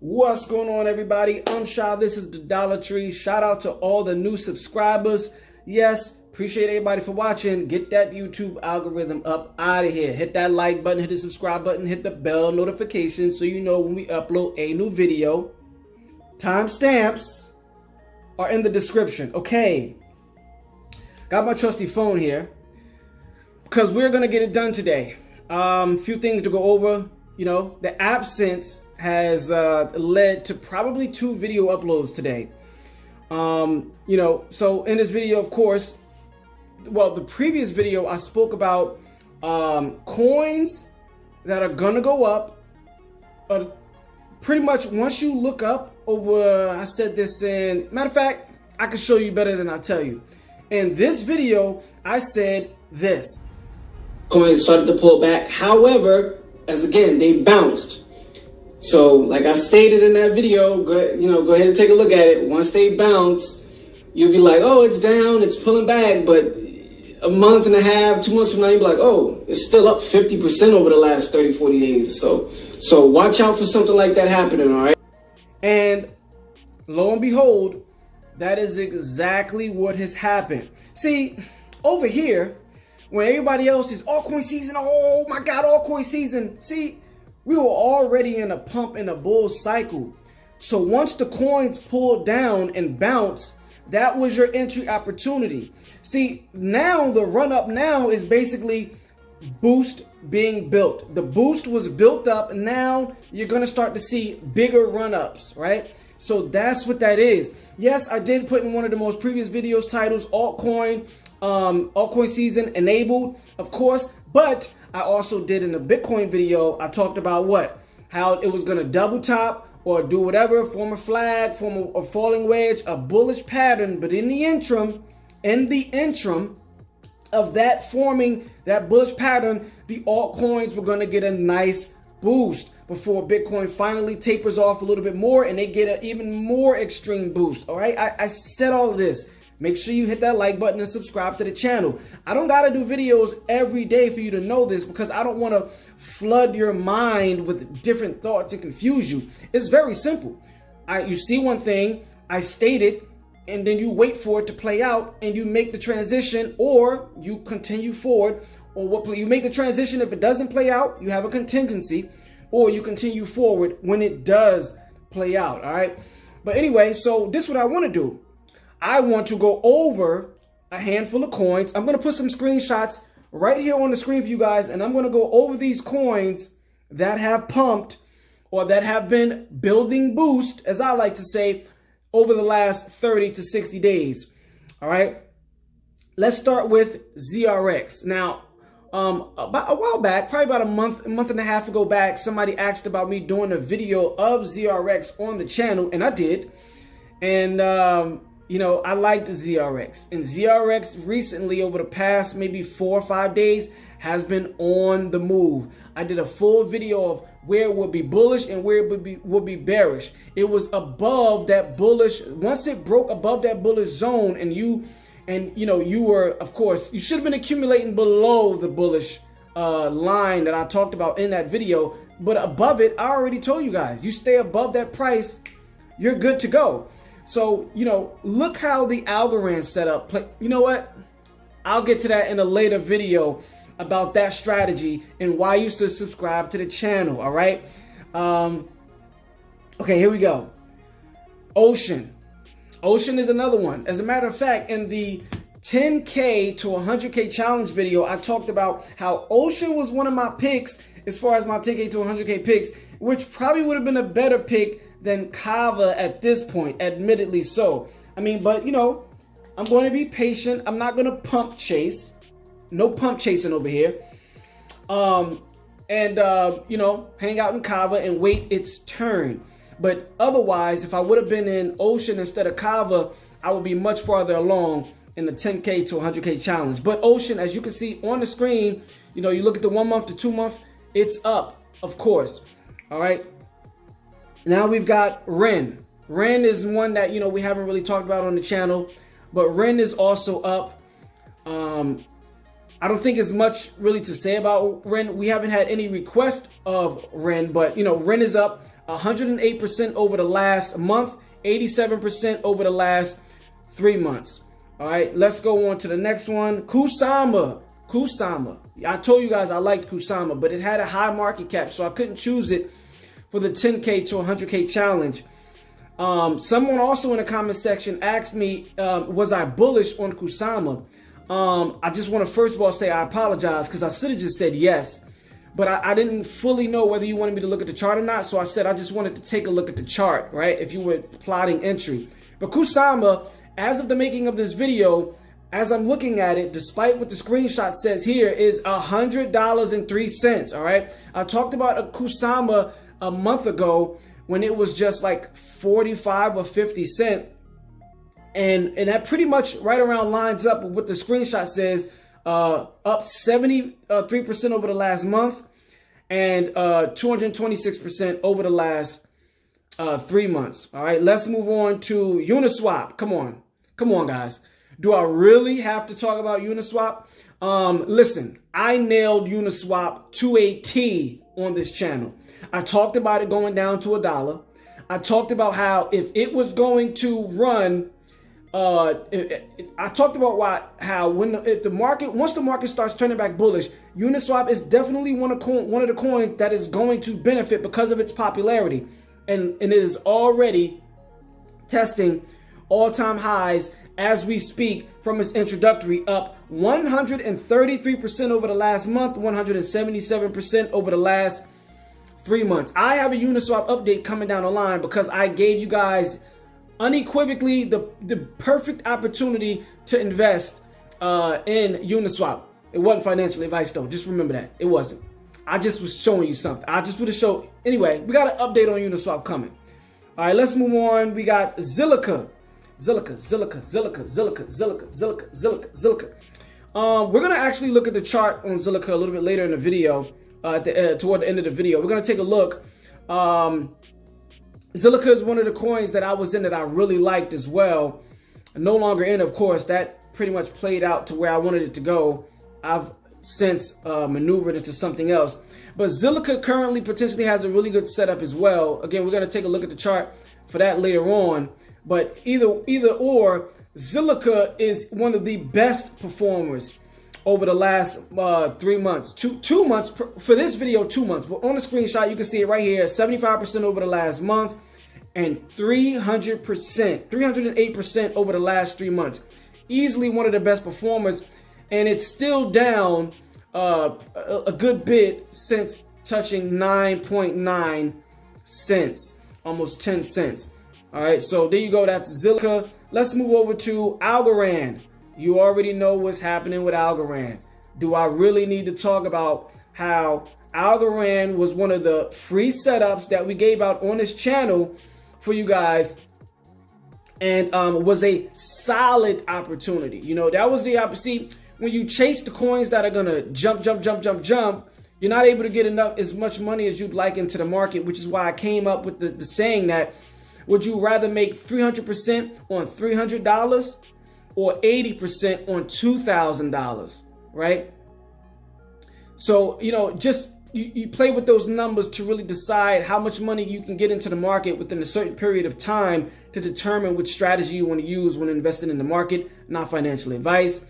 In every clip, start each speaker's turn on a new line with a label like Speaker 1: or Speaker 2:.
Speaker 1: What's going on, everybody? I'm Sha. This is the Dollar Tree. Shout out to all the new subscribers. Yes, appreciate everybody for watching. Get that YouTube algorithm up out of here. Hit that like button, hit the subscribe button, hit the bell notification so you know when we upload a new video. Timestamps are in the description. Okay, got my trusty phone here because we're gonna get it done today. Few things to go over. You know, the absence has led to probably 2 video uploads today. So in this video, of course, well, the previous video I spoke about coins that are gonna go up. Pretty much once you look up over, I said this in, matter of fact, I can show you better than I tell you. In this video, I said this. Coins started to pull back. However, as again, they bounced. So, like I stated in that video, go ahead and take a look at it. Once they bounce, you'll be like, oh, it's down, it's pulling back. But a month and a half, 2 months from now, you'll be like, oh, it's still up 50% over the last 30, 40 days or so. So watch out for something like that happening, all right? And lo and behold, that is exactly what has happened. See, over here, when everybody else is altcoin season, oh my God, altcoin season. See, we were already in a pump and a bull cycle. So once the coins pulled down and bounced, that was your entry opportunity. See, now the run up now is basically boost being built. The boost was built up. Now you're going to start to see bigger run ups, right? So that's what that is. Yes, I did put in one of the most previous videos titles, altcoin season enabled, of course, but I also did in the Bitcoin video, I talked about what? How it was going to double top or do whatever, form a flag, form a falling wedge, a bullish pattern. But in the interim of that forming that bullish pattern, the altcoins were going to get a nice boost before Bitcoin finally tapers off a little bit more and they get an even more extreme boost. All right, I said all of this. Make sure you hit that like button and subscribe to the channel. I don't got to do videos every day for you to know this because I don't want to flood your mind with different thoughts and confuse you. It's very simple. You see one thing, I state it, and then you wait for it to play out and you make the transition, or you continue forward, or you make the transition. If it doesn't play out, you have a contingency, or you continue forward when it does play out. All right. But anyway, so this is what I want to do. I want to go over a handful of coins. I'm going to put some screenshots right here on the screen for you guys, and I'm going to go over these coins that have pumped or that have been building boost, as I like to say, over the last 30 to 60 days. All right. Let's start with ZRX. Now, about a while back, probably about a month and a half ago back, somebody asked about me doing a video of ZRX on the channel, and I did. And, I liked ZRX, and ZRX recently, over the past maybe 4 or 5 days, has been on the move. I did a full video of where it would be bullish and where it would be bearish. It was above that bullish. Once it broke above that bullish zone, and you were, of course, you should have been accumulating below the bullish line that I talked about in that video. But above it, I already told you guys, you stay above that price, you're good to go. So, look how the Algorand setup play. You know what? I'll get to that in a later video about that strategy and why you should subscribe to the channel. All right. Okay, here we go. Ocean is another one. As a matter of fact, in the 10K to 100K challenge video, I talked about how Ocean was one of my picks as far as my 10K to 100K picks, which probably would have been a better pick than Kava at this point, admittedly so. I mean, but I'm going to be patient. I'm not going to pump chase. No pump chasing over here. Hang out in Kava and wait its turn. But otherwise, if I would have been in Ocean instead of Kava, I would be much farther along in the 10K to 100K challenge. But Ocean, as you can see on the screen, you look at the 1 month to 2 month, it's up, of course. All right. Now we've got Ren. Ren is one that, we haven't really talked about on the channel, but Ren is also up. I don't think there's much really to say about Ren. We haven't had any request of Ren, but Ren is up. 108% over the last month, 87% over the last 3 months. All right, let's go on to the next one. Kusama. I told you guys I liked Kusama, but it had a high market cap, so I couldn't choose it for the 10K to 100K challenge. Someone also in the comment section asked me, was I bullish on Kusama? I just want to first of all say I apologize, because I should have just said yes, but I didn't fully know whether you wanted me to look at the chart or not, so I said I just wanted to take a look at the chart, right, if you were plotting entry. But Kusama, as of the making of this video, as I'm looking at it, despite what the screenshot says here, is $100.03. All right. I talked about a Kusama a month ago when it was just like 45 or 50 cents. And that pretty much right around lines up with what the screenshot says, up 73% over the last month and 226% over the last 3 months. All right. Let's move on to Uniswap. Come on, guys. Do I really have to talk about Uniswap? Listen, I nailed Uniswap to a T on this channel. I talked about it going down to $1. I talked about how if it was going to run, I talked about once the market starts turning back bullish, Uniswap is definitely one of the coins that is going to benefit because of its popularity, and it is already testing all-time highs as we speak from its introductory, up 133% over the last month, 177% over the last 3 months. I have a Uniswap update coming down the line because I gave you guys unequivocally the perfect opportunity to invest in Uniswap. It wasn't financial advice though, just remember that. It wasn't. I just was showing you something. I just would have showed. Anyway, we got an update on Uniswap coming. All right, let's move on. We got Zilliqa. Zilliqa. We're gonna actually look at the chart on Zilliqa a little bit later in the video, toward the end of the video. We're gonna take a look. Zilliqa is one of the coins that I was in that I really liked as well. No longer in, of course. That pretty much played out to where I wanted it to go. I've since maneuvered into something else. But Zilliqa currently potentially has a really good setup as well. Again, we're gonna take a look at the chart for that later on. But either or, Zilliqa is one of the best performers over the last 3 months. Two months, for this video, 2 months. But on the screenshot, you can see it right here, 75% over the last month and 308% over the last 3 months. Easily one of the best performers, and it's still down a good bit since touching 9.9 cents, almost 10 cents. All right, so there you go. That's Zilliqa. Let's move over to Algorand. You already know what's happening with Algorand. Do I really need to talk about how Algorand was one of the free setups that we gave out on this channel for you guys, and was a solid opportunity? You know, that was the opportunity. When you chase the coins that are gonna jump, you're not able to get as much money as you'd like into the market, which is why I came up with the saying that, would you rather make 300% on $300 or 80% on $2,000, right? So, you know, just you play with those numbers to really decide how much money you can get into the market within a certain period of time to determine which strategy you want to use when investing in the market, not financial advice.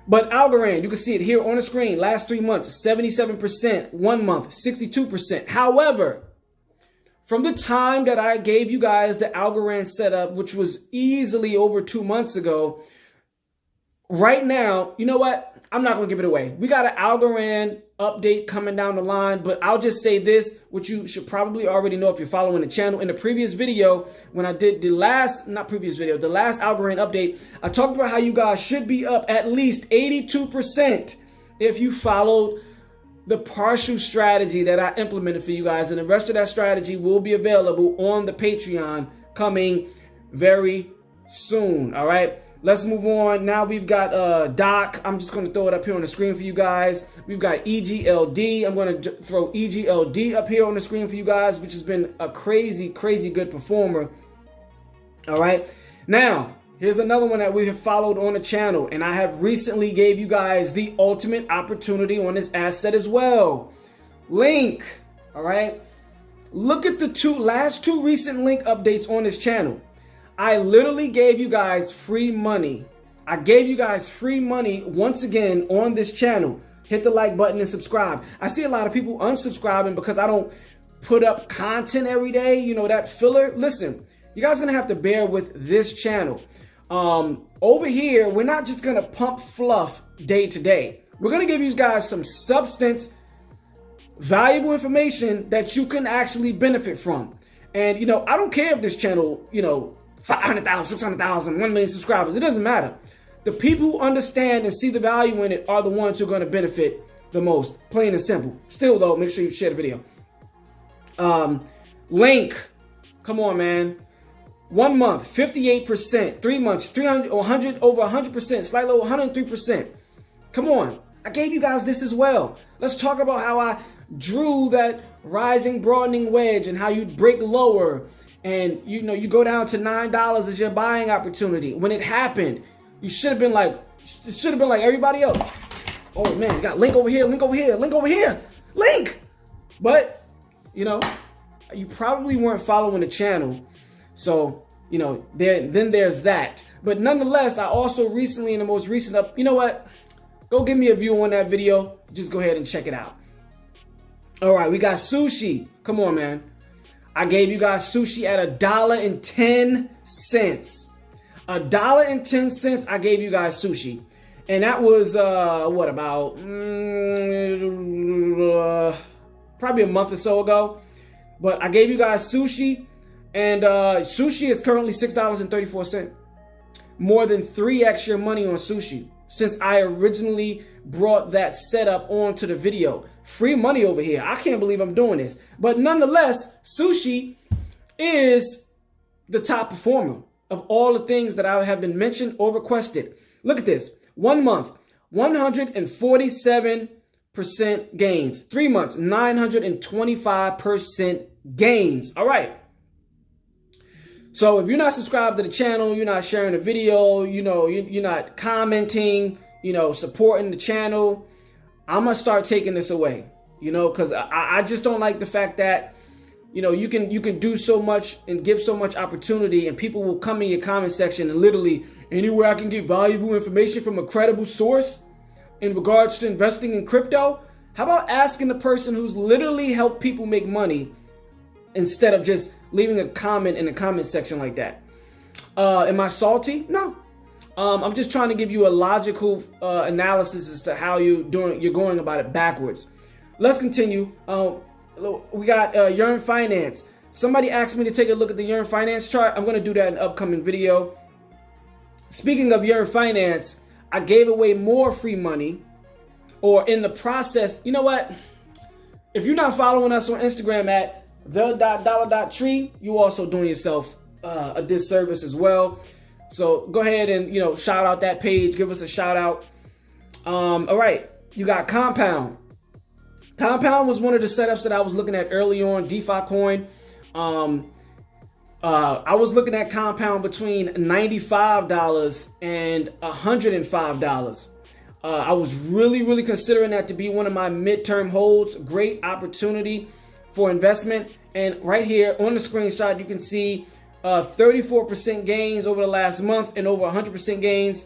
Speaker 1: But Algorand, you can see it here on the screen, last 3 months, 77%, 1 month, 62%. However, from the time that I gave you guys the Algorand setup, which was easily over 2 months ago, right now, you know what? I'm not going to give it away. We got an Algorand update coming down the line, but I'll just say this, which you should probably already know if you're following the channel. In the previous video, when I did the last Algorand update, I talked about how you guys should be up at least 82% if you followed the partial strategy that I implemented for you guys, and the rest of that strategy will be available on the Patreon coming very soon. All right, let's move on. Now we've got DOC. I'm just going to throw it up here on the screen for you guys. We've got EGLD. I'm going to throw EGLD up here on the screen for you guys, which has been a crazy good performer. All right, now here's another one that we have followed on the channel, and I have recently gave you guys the ultimate opportunity on this asset as well. Link. All right, Look at the last two recent link updates on this channel. I literally gave you guys free money. I gave you guys free money once again on this channel. Hit the like button and subscribe. I see a lot of people unsubscribing because I don't put up content every day, you know, that filler. Listen, you guys are gonna have to bear with this channel. Over here, we're not just gonna pump fluff day to day. We're gonna give you guys some substance, valuable information that you can actually benefit from. And, you know, I don't care if this channel, you know, 500,000, 600,000, 1 million subscribers. It doesn't matter. The people who understand and see the value in it are the ones who are going to benefit the most. Plain and simple. Still, though, make sure you share the video. Link. Come on, man. 1 month, 58%. 3 months, 300, 100, over 100%, slightly over 103%. Come on. I gave you guys this as well. Let's talk about how I drew that rising broadening wedge and how you break lower. And, you know, you go down to $9 as your buying opportunity. When it happened, you should have been like, everybody else. Oh man, you got link over here, link over here, link over here, link. But, you know, you probably weren't following the channel. So, you know, then there's that. But nonetheless, I also recently, in the most recent you know what? Go give me a view on that video. Just go ahead and check it out. All right, we got SUSHI. Come on, man. I gave you guys SUSHI at $1.10. $1.10. I gave you guys SUSHI, and that was what, about probably a month or so ago. But I gave you guys SUSHI, and SUSHI is currently $6.34. More than 3x your money on SUSHI since I originally brought that setup onto the video. Free money over here. I can't believe I'm doing this. But nonetheless, SUSHI is the top performer of all the things that I have been mentioned or requested. Look at this. 1 month, 147% gains. 3 months, 925% gains. All right. So if you're not subscribed to the channel, you're not sharing the video, you know, you're not commenting, you know, supporting the channel, I'm going to start taking this away, you know, because I just don't like the fact that, you know, you can do so much and give so much opportunity, and people will come in your comment section and literally anywhere I can get valuable information from a credible source in regards to investing in crypto. How about asking the person who's literally helped people make money instead of just leaving a comment in the comment section like that? Am I salty? No. I'm just trying to give you a logical analysis as to how you're going about it backwards. Let's continue. We got Yearn Finance. Somebody asked me to take a look at the Yearn Finance chart. I'm going to do that in an upcoming video. Speaking of Yearn Finance, I gave away more free money, or in the process. You know what? If you're not following us on Instagram at TheDollarTree, you also doing yourself a disservice as well. So go ahead and, you know, shout out that page. Give us a shout out. All right. You got Compound. Compound was one of the setups that I was looking at early on, DeFi coin. I was looking at Compound between $95 and $105. I was really considering that to be one of my midterm holds. Great opportunity for investment. And right here on the screenshot, you can see 34% gains over the last month and over 100% gains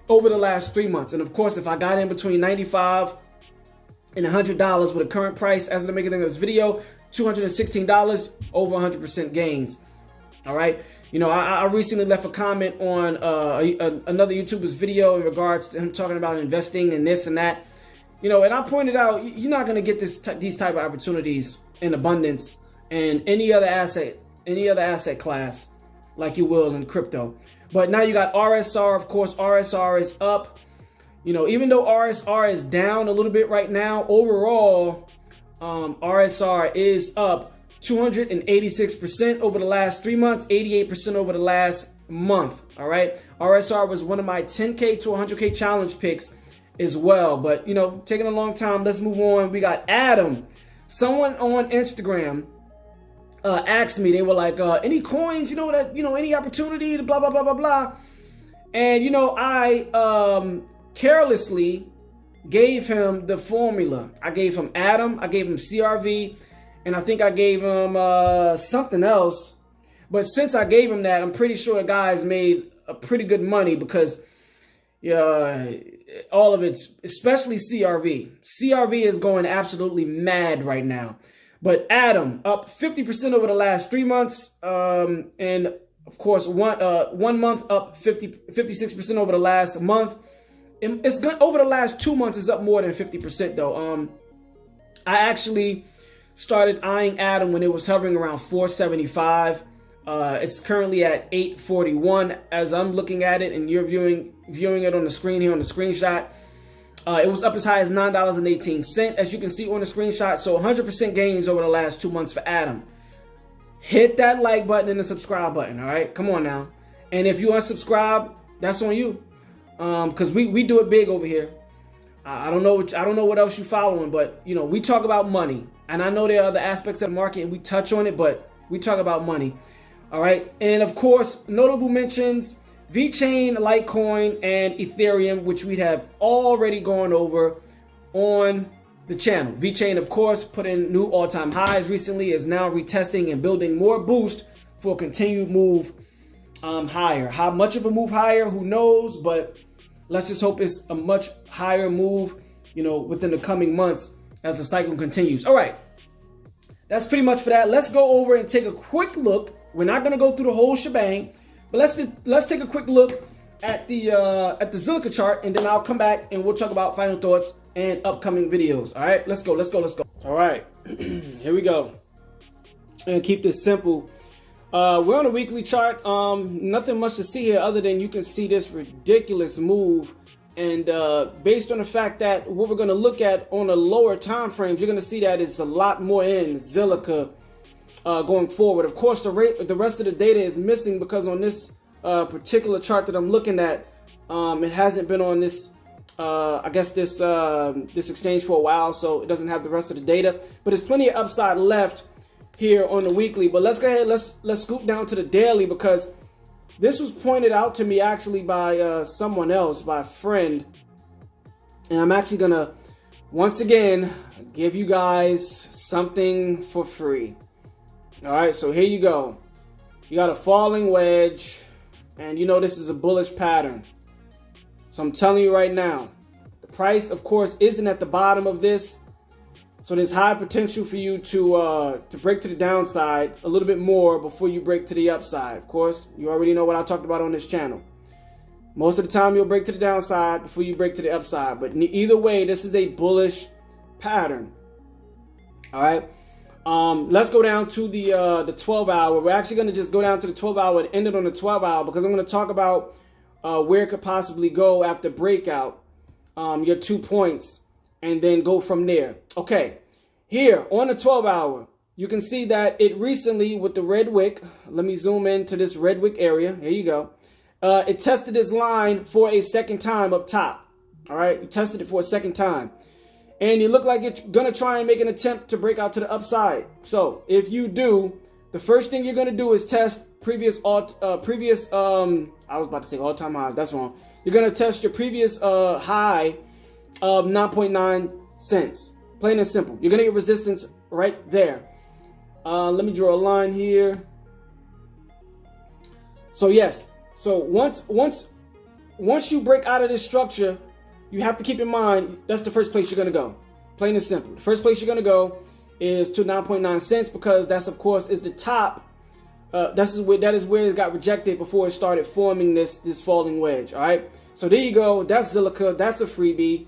Speaker 1: over the last 3 months. And of course, if I got in between $95 and $100 with a current price as of the making of this video, $216, over 100% gains. All right. You know, I recently left a comment on another YouTuber's video in regards to him talking about investing and this and that. You know, and I pointed out, you're not going to get these type of opportunities in abundance in any other asset class like you will in crypto. But now you got RSR. Of course, RSR is up. You know, even though RSR is down a little bit right now, overall, RSR is up 286% over the last 3 months, 88% over the last month. All right. RSR was one of my 10K to 100K challenge picks as well. But, you know, taking a long time. Let's move on. We got Adam. Someone on Instagram asked me, they were like, any coins, any opportunity to blah, blah, blah, blah, blah. And, you know, I carelessly gave him the formula. I gave him Adam, I gave him CRV, and I think I gave him something else. But since I gave him that, I'm pretty sure the guy's made a pretty good money because all of it, especially CRV. CRV is going absolutely mad right now. But Atom up 50% over the last 3 months, and of course 1 month up 56% over the last month. It's good over the last 2 months. It's up more than 50% though. I actually started eyeing Atom when it was hovering around 475. It's currently at 841 as I'm looking at it, and you're viewing it on the screen here on the screenshot. It was up as high as $9.18, as you can see on the screenshot. So 100% gains over the last 2 months for Atom. Hit that like button and the subscribe button. All right, come on now. And if you unsubscribe, that's on you, because we do it big over here. I don't know what else you're following, but you know, we talk about money, and I know there are other aspects of the market and we touch on it, but we talk about money. All right, and of course, notable mentions: VeChain, Litecoin, and Ethereum, which we have already gone over on the channel. VeChain, of course, put in new all-time highs recently, is now retesting and building more boost for a continued move higher. How much of a move higher, who knows, but let's just hope it's a much higher move, you know, within the coming months as the cycle continues. All right, that's pretty much for that. Let's go over and take a quick look. We're not going to go through the whole shebang, but let's take a quick look at the Zilliqa chart, and then I'll come back and we'll talk about final thoughts and upcoming videos. All right, let's go. All right, here we go. And keep this simple. We're on a weekly chart. Nothing much to see here other than you can see this ridiculous move, and based on the fact that what we're going to look at on the lower time frames, you're going to see that it's a lot more in Zilliqa going forward. Of course, the rest of the data is missing because on this particular chart that I'm looking at, it hasn't been on this I guess this exchange for a while, so it doesn't have the rest of the data, but there's plenty of upside left here on the weekly. But let's go ahead, let's scoop down to the daily, because this was pointed out to me actually by someone else, by a friend, and I'm actually gonna once again give you guys something for free. All right, so here you go. You got a falling wedge, and you know this is a bullish pattern. So I'm telling you right now, the price, of course, isn't at the bottom of this. So there's high potential for you to break to the downside a little bit more before you break to the upside. Of course, you already know what I talked about on this channel. Most of the time, you'll break to the downside before you break to the upside. But either way, this is a bullish pattern. All right. Let's go down to the 12-hour. We're actually going to just go down to the 12-hour and end it on the 12-hour, because I'm going to talk about where it could possibly go after breakout, your 2 points, and then go from there. Okay, here on the 12-hour, you can see that it recently, with the red wick, let me zoom into this red wick area. Here you go. It tested this line for a second time up top. All right, you tested it for a second time, and you look like you're gonna try and make an attempt to break out to the upside. So if you do, the first thing you're gonna do is test previous I was about to say all-time highs. That's wrong. You're gonna test your previous high of 9.9 cents. Plain and simple. You're gonna get resistance right there. Let me draw a line here. So yes. So once you break out of this structure, you have to keep in mind that's the first place you're gonna go. Plain and simple. The first place you're gonna go is to 9.9 cents, because that's, of course, is the top. That is where it got rejected before it started forming this falling wedge. All right. So there you go. That's Zilliqa. That's a freebie.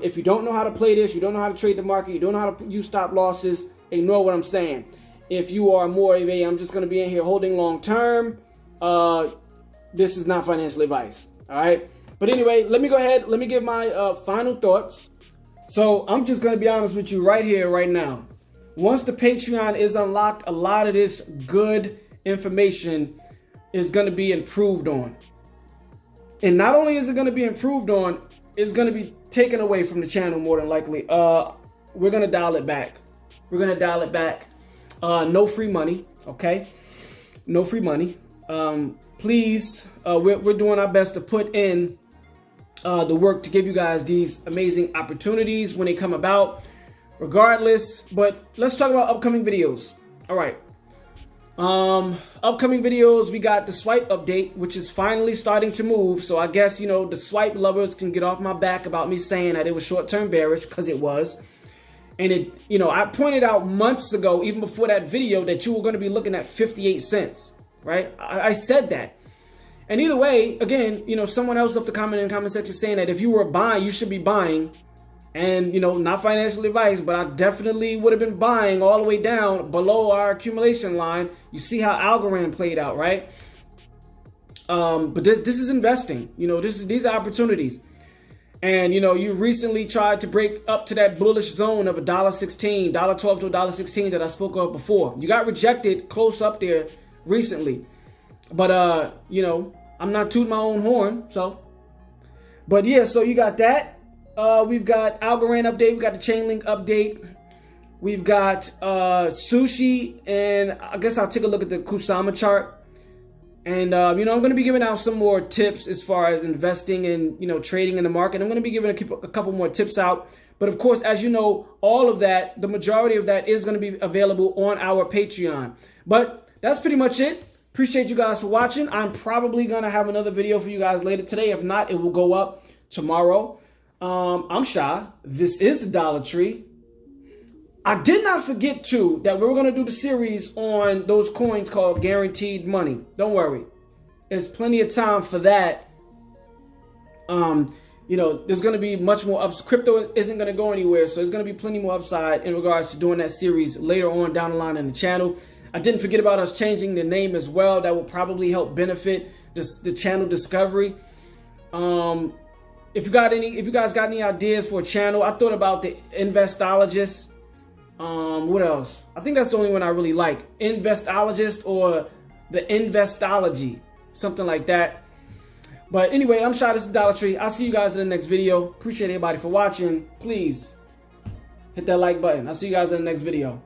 Speaker 1: If you don't know how to play this, you don't know how to trade the market, you don't know how to use stop losses, ignore what I'm saying. If you are more of a, I'm just going to be in here holding long term, this is not financial advice. All right. But anyway, let me go ahead. Let me give my final thoughts. So I'm just going to be honest with you right here, right now. Once the Patreon is unlocked, a lot of this good information is going to be improved on. And not only is it going to be improved on, it's going to be taken away from the channel more than likely. We're going to dial it back. We're going to dial it back. No free money, okay? No free money. Please, we're doing our best to put in the work to give you guys these amazing opportunities when they come about. regardless. But let's talk about upcoming videos. All right. Upcoming videos, we got the swipe update, which is finally starting to move. So I guess, you know, the swipe lovers can get off my back about me saying that it was short-term bearish, because it was. And it, you know, I pointed out months ago, even before that video, that you were going to be looking at 58 cents, right? I said that. And either way, again, you know, someone else left a comment in the comment section saying that if you were buying, you should be buying. And, you know, not financial advice, but I definitely would have been buying all the way down below our accumulation line. You see how Algorand played out, right? But this is investing. You know, these are opportunities. And, you know, you recently tried to break up to that bullish zone of $1.16, $1.12 to $1.16 that I spoke of before. You got rejected close up there recently. But, you know, I'm not tooting my own horn, so. But, yeah, so you got that. We've got Algorand update. We've got the Chainlink update. We've got SUSHI. And I guess I'll take a look at the Kusama chart. And, you know, I'm going to be giving out some more tips as far as investing and, you know, trading in the market. I'm going to be giving a couple more tips out. But, of course, as you know, all of that, the majority of that is going to be available on our Patreon. But that's pretty much it. Appreciate you guys for watching. I'm probably going to have another video for you guys later today. If not, it will go up tomorrow. I'm Shy. This is the Dollar Tree. I did not forget too that we were going to do the series on those coins called guaranteed money. Don't worry. There's plenty of time for that. You know, there's going to be much more ups. Crypto isn't going to go anywhere. So there's going to be plenty more upside in regards to doing that series later on down the line in the channel. I didn't forget about us changing the name as well. That will probably help benefit the channel discovery. If you guys got any ideas for a channel, I thought about the Investologist. What else? I think that's the only one I really like. Investologist or the Investology, something like that. But anyway, I'm Shy. This is Dollar Tree. I'll see you guys in the next video. Appreciate everybody for watching. Please hit that like button. I'll see you guys in the next video.